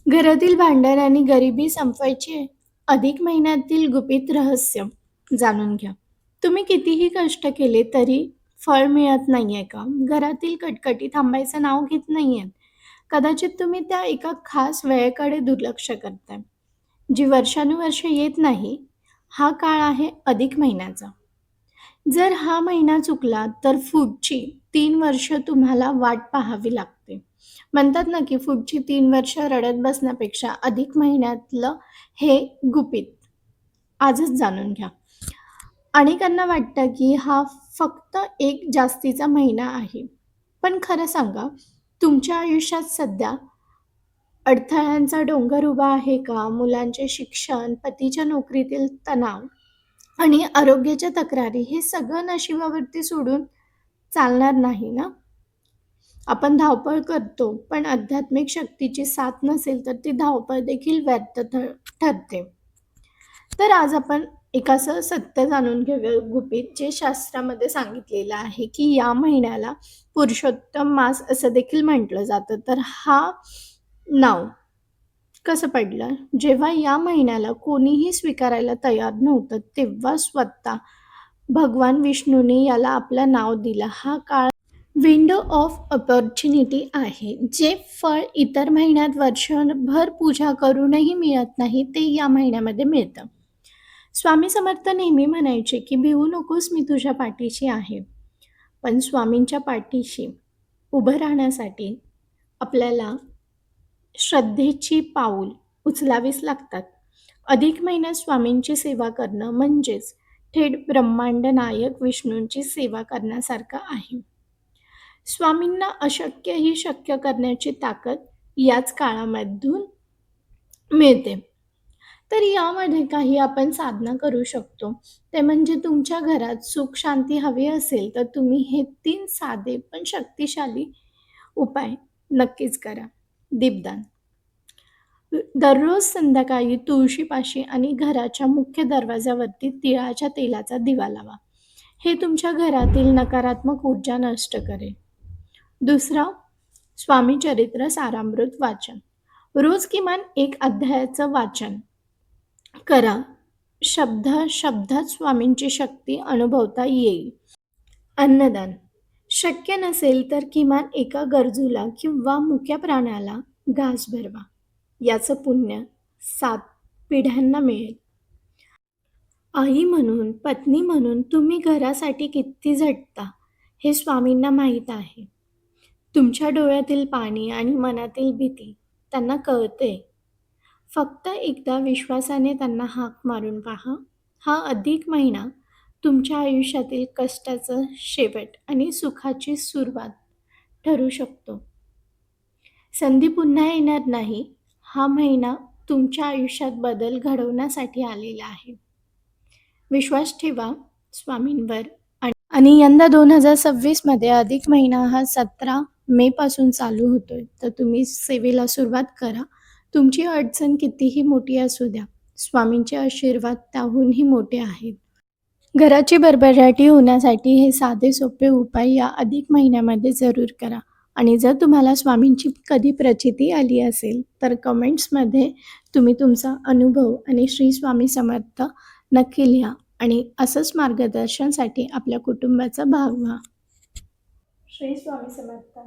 घरातील भांडण आणि गरिबी संपवायची अधिक महिन्यातील गुपित रहस्य जाणून घ्या. तुम्ही कितीही कष्ट केले तरी फळ मिळत नाहीये का? घरातील कटकटी थांबायचं नाव घेत नाहीयेत. कदाचित तुम्ही त्या एका खास वेळेकडे दुर्लक्ष करताय, जी वर्षानुवर्षे येत नाही. हा काळ आहे अधिक महिन्याचा. जर हा महिना चुकला तर पुढची 3 वर्ष तुम्हाला वाट पाहावी लागते. म्हणतात ना, की पुढची 3 वर्ष रडत बसण्यापेक्षा अधिक महिन्यातलं हे गुपित आजच जाणून घ्या. अनेकांना वाटतं, की हा फक्त एक जास्तीचा महिना आहे. पण खरं सांगा, तुमच्या आयुष्यात सध्या अडथळ्यांचा डोंगर उभा आहे का? मुलांचे शिक्षण, पतीच्या नोकरीतील तणाव आणि आरोग्याच्या तक्रारी हे सगळं नशिबावरती सोडून चालणार नाही ना. आपण धावपळ करतो, पण आध्यात्मिक शक्तीची साथ नसेल तर ती धावपळ देखील व्यर्थ ठरते. तर आज आपण एक असं सत्य जाणून घेऊया गुपित, जे शास्त्रामध्ये सांगितलेलं आहे, की या महिन्याला पुरुषोत्तम मास असं देखील म्हटलं जातं. तर हा नाव कसं पडलं? जेव्हा या महिन्याला कोणीही स्वीकारायला तयार नव्हतं, तेव्हा स्वतः भगवान विष्णूने याला आपलं नाव दिलं. हा काळ विंडो ऑफ अपॉर्च्युनिटी आहे. जे फळ इतर महिन्यात वर्षभर पूजा करूनही मिळत नाही, ते या महिन्यामध्ये मिळतं. स्वामी समर्थ नेहमी म्हणायचे, की "भिवू नकोस, मी तुझ्या पाठीशी आहे." पण स्वामींच्या पाठीशी उभं राहण्यासाठी आपल्याला श्रद्धेची पाऊल उचलावीच लागतात. अधिक महिन्यात स्वामींची सेवा करणं म्हणजेच थेट ब्रह्मांड नायक विष्णूंची सेवा करण्यासारखं आहे. स्वामींना अशक्यही शक्य करण्याची ताकद याच काळामधून मिळते. तर यामध्ये काही आपण साधना करू शकतो. ते म्हणजे तुमच्या घरात सुख शांती हवी असेल, तर तुम्ही हे 3 साधे पण शक्तिशाली उपाय नक्कीच करा. दीपदान. दररोज संध्याकाळी तुळशीपाशी आणि घराच्या मुख्य दरवाजावरती तिळाच्या तेलाचा दिवा लावा. हे तुमच्या घरातील नकारात्मक ऊर्जा नष्ट करेल. दुसरं, स्वामी चरित्र सारामृत वाचन. रोज किमान 1 अध्यायाचं वाचन करा. शब्दात स्वामींची शक्ती अनुभवता येईल. अन्नदान. शक्य नसेल तर किमान एका गरजूला किंवा मुक्या प्राण्याला घास भरवा. याचं पुण्य 7 पिढ्यांना मिळेल. आई म्हणून, पत्नी म्हणून तुम्ही घरासाठी किती झटता हे स्वामींना माहीत आहे. तुमच्या डोळ्यातील पाणी आणि मनातील भीती त्यांना कळते. फक्त एकदा विश्वासाने त्यांना हाक मारून पहा. हा अधिक महिना तुमच्या आयुष्यातील कष्टाचं शेवट आणि सुखाची सुरुवात ठरू शकतो. संधी पुन्हा येणार नाही. हा महिना तुमच्या आयुष्यात बदल घडवण्यासाठी आलेला आहे. विश्वास ठेवा स्वामींवर. आणि यंदा 2026 मध्ये अधिक महिना हा 17 मे पासून चालू होतोय. तर तुम्ही सेवेला सुरुवात करा. तुमची अडचण कितीही मोठी असू द्या, स्वामींचे आशीर्वाद त्याहूनही मोठे आहेत. घराची भरभराटी होण्यासाठी हे साधे सोपे उपाय या अधिक महिन्यामध्ये जरूर करा. आणि जर तुम्हाला स्वामींची कधी प्रचिती आली असेल, तर कमेंट्समध्ये तुम्ही तुमचा अनुभव आणि श्री स्वामी समर्थ नक्की लिहा. आणि असंच मार्गदर्शनासाठी आपल्या कुटुंबाचा भाग व्हा. श्री स्वामी समर्थ.